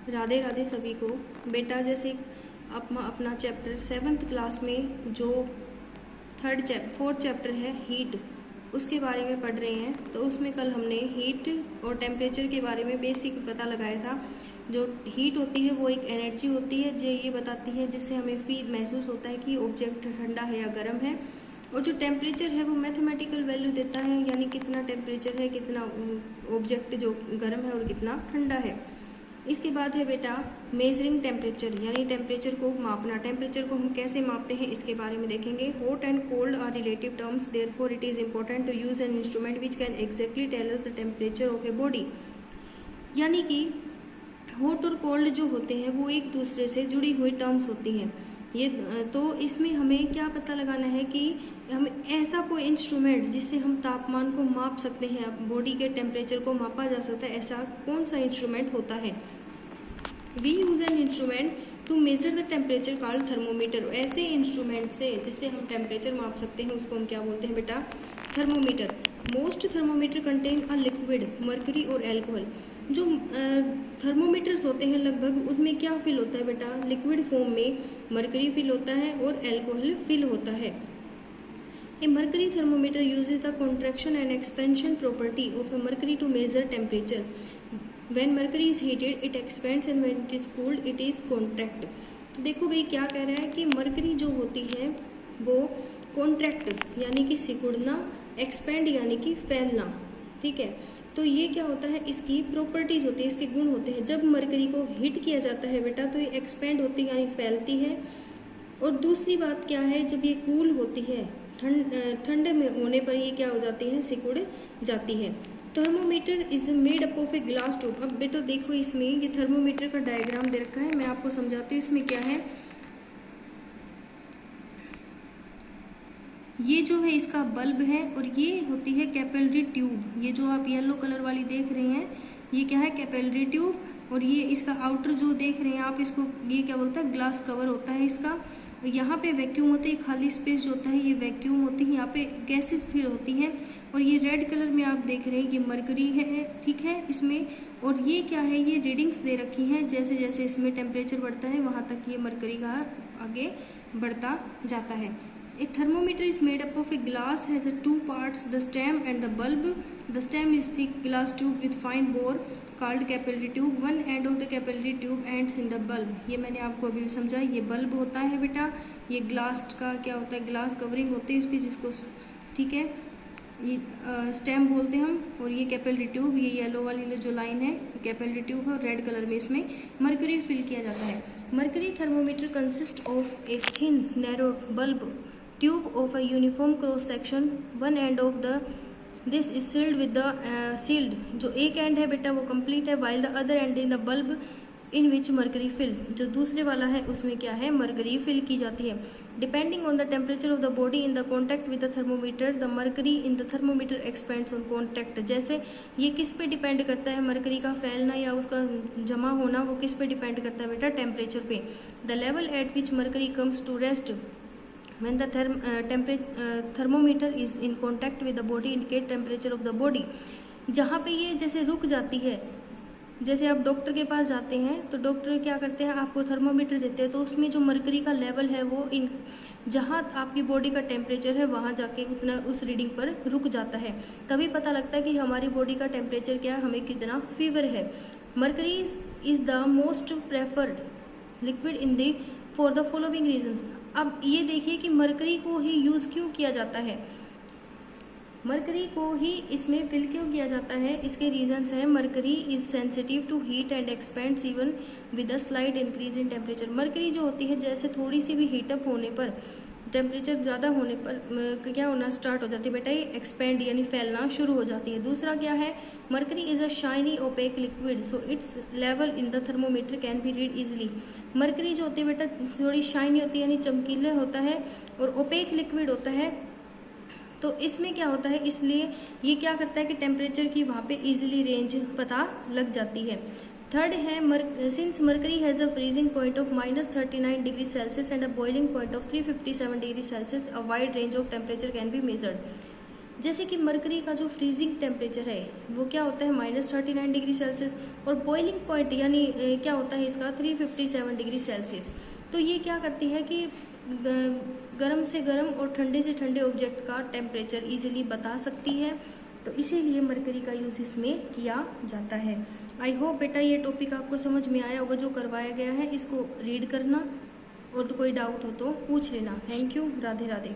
राधे राधे सभी को। बेटा जैसे अपना चैप्टर 7th क्लास में जो फोर्थ चैप्टर है हीट, उसके बारे में पढ़ रहे हैं। तो उसमें कल हमने हीट और टेम्परेचर के बारे में बेसिक पता लगाया था। जो हीट होती है वो एक एनर्जी होती है जो ये बताती है, जिससे हमें फील महसूस होता है कि ऑब्जेक्ट ठंडा है या गर्म है। और जो टेम्परेचर है वो मैथमेटिकल वैल्यू देता है, यानी कितना टेम्परेचर है, कितना ऑब्जेक्ट जो गर्म है और कितना ठंडा है। इसके बाद है बेटा मेजरिंग टेम्परेचर, यानी टेम्परेचर को मापना। टेम्परेचर को हम कैसे मापते हैं इसके बारे में देखेंगे। Hot and cold are relative terms, therefore it is important to use an instrument which can exactly tell us the temperature of a body. यानी कि हॉट और कोल्ड जो होते हैं वो एक दूसरे से जुड़ी हुई टर्म्स होती हैं। ये तो इसमें हमें क्या पता लगाना है कि हम ऐसा कोई इंस्ट्रूमेंट जिससे हम तापमान को माप सकते हैं, बॉडी के टेम्परेचर को मापा जा सकता है, ऐसा कौन सा इंस्ट्रूमेंट होता है। We use an instrument to measure the temperature called thermometer. ऐसे इंस्ट्रूमेंट से जिससे हम टेम्परेचर माप सकते हैं उसको हम क्या बोलते हैं बेटा, thermometer. Most thermometer contain a liquid, mercury और एल्कोहल। जो थर्मोमीटर्स होते हैं लगभग उसमें क्या फिल होता है बेटा, लिक्विड फॉर्म में मर्क्यूरी फिल होता है और एल्कोहल फिल होता है। A mercury thermometer uses the contraction and expansion property of a mercury to measure temperature. When mercury is heated, it expands and when it is cooled, it is contract. तो देखो भाई क्या कह रहा है कि मरकरी जो होती है वो कॉन्ट्रैक्ट यानी कि सिकुड़ना, एक्सपेंड यानी कि फैलना, ठीक है। तो ये क्या होता है, इसकी प्रॉपर्टीज होती है, इसके गुण होते हैं। जब मरकरी को हीट किया जाता है बेटा तो ये एक्सपेंड होती है यानी फैलती है। और दूसरी बात क्या है, जब ये कूल होती है, ठंडे में होने पर ये क्या हो जाती है, सिकुड़ जाती है। Thermometer is made up of a glass tube. अब बेटा देखो इसमें ये थर्मोमीटर का डायग्राम दे रखा है, मैं आपको समझाती हूँ। इसमें क्या है, ये जो है इसका बल्ब है और ये होती है कैपिलरी ट्यूब। ये जो आप येलो कलर वाली देख रहे हैं ये क्या है, कैपिलरी ट्यूब। और ये इसका आउटर जो देख रहे हैं आप, इसको ये क्या बोलता है, ग्लास कवर होता है इसका। यहाँ पे वैक्यूम होती है, खाली स्पेस जो होता है ये वैक्यूम होती है, यहाँ पे गैसेस फिल होती हैं। और ये रेड कलर में आप देख रहे हैं ये मरकरी है, ठीक है इसमें। और ये क्या है, ये रीडिंग्स दे रखी हैं, जैसे जैसे इसमें टेम्परेचर बढ़ता है वहाँ तक ये मरकरी का आगे बढ़ता जाता है। A thermometer is made up of a glass, has two parts, the stem and the bulb. The stem is thick glass tube with fine bore called capillary tube. One end of the capillary tube ends in the bulb. ये मैंने आपको अभी समझा, ये bulb होता है बेटा। ये ग्लास का क्या होता है, ग्लास कवरिंग होती है उसकी, जिसको ठीक है ये स्टेम बोलते हैं हम। और ये कैपिलरी ट्यूब, ये येलो वाली जो लाइन है कैपिलरी ट्यूब है और रेड कलर में इसमें मरकरी फिल किया जाता है। Mercury thermometer consist of a thin narrow bulb tube of a uniform cross section. One end of this is sealed with the sealed, जो एक एंड है बेटा वो कंप्लीट है, while the other end in the bulb in which mercury fill, जो दूसरे वाला है उसमें क्या है, मरकरी फिल की जाती है। Depending on the temperature of the body in the contact with the thermometer, the mercury in the thermometer expands on contact. जैसे ये किस पे डिपेंड करता है, मरकरी का फैलना या उसका जमा होना, वो किस पे डिपेंड करता है बेटा, टेम्परेचर पे। The level at which mercury comes to rest when the thermometer is in contact with the body indicate temperature of the body. जहाँ पे ये जैसे रुक जाती है, जैसे आप डॉक्टर के पास जाते हैं तो डॉक्टर क्या करते हैं, आपको थर्मोमीटर देते हैं, तो उसमें जो मरकरी का लेवल है वो जहाँ आपकी बॉडी का टेम्परेचर है वहाँ जाके उतना उस रीडिंग पर रुक जाता है। तभी पता लगता है कि हमारी बॉडी का टेम्परेचर क्या है, हमें कितना फीवर है। Mercury is the most preferred liquid in the for the following reason. अब ये देखिए कि मरकरी को ही यूज़ क्यों किया जाता है, मरकरी को ही इसमें फिल क्यों किया जाता है, इसके रीजंस हैं। Mercury is sensitive to heat and expands even with a slight increase in temperature. Mercury जो होती है जैसे थोड़ी सी भी हीटअप होने पर, टेम्परेचर ज़्यादा होने पर क्या होना स्टार्ट हो जाती है बेटा, ये एक्सपेंड यानी फैलना शुरू हो जाती है। दूसरा क्या है, mercury is a shiny opaque liquid so its level in the thermometer can be read easily. Mercury जो होती है बेटा थोड़ी शाइनी होती है यानी चमकीला होता है और ओपेक लिक्विड होता है, तो इसमें क्या होता है, इसलिए ये क्या करता है कि टेम्परेचर की वहाँ पे इजीली रेंज पता लग जाती है। थर्ड है, since mercury has a freezing point of -39 degree Celsius and a boiling point of 357 degree Celsius, a wide range of temperature can be measured. जैसे कि मरकरी का जो फ्रीजिंग टेम्परेचर है वो क्या होता है -39 डिग्री सेल्सियस, और बॉइलिंग पॉइंट यानी क्या होता है इसका 357 डिग्री सेल्सियस। तो ये क्या करती है कि गर्म से गर्म और ठंडे से ठंडे ऑब्जेक्ट का टेम्परेचर इजीली बता सकती है, तो इसीलिए मरकरी का यूज़ इसमें किया जाता है। आई होप बेटा ये टॉपिक आपको समझ में आया होगा जो करवाया गया है, इसको रीड करना और कोई डाउट हो तो पूछ लेना। Thank you, Radhe Radhe.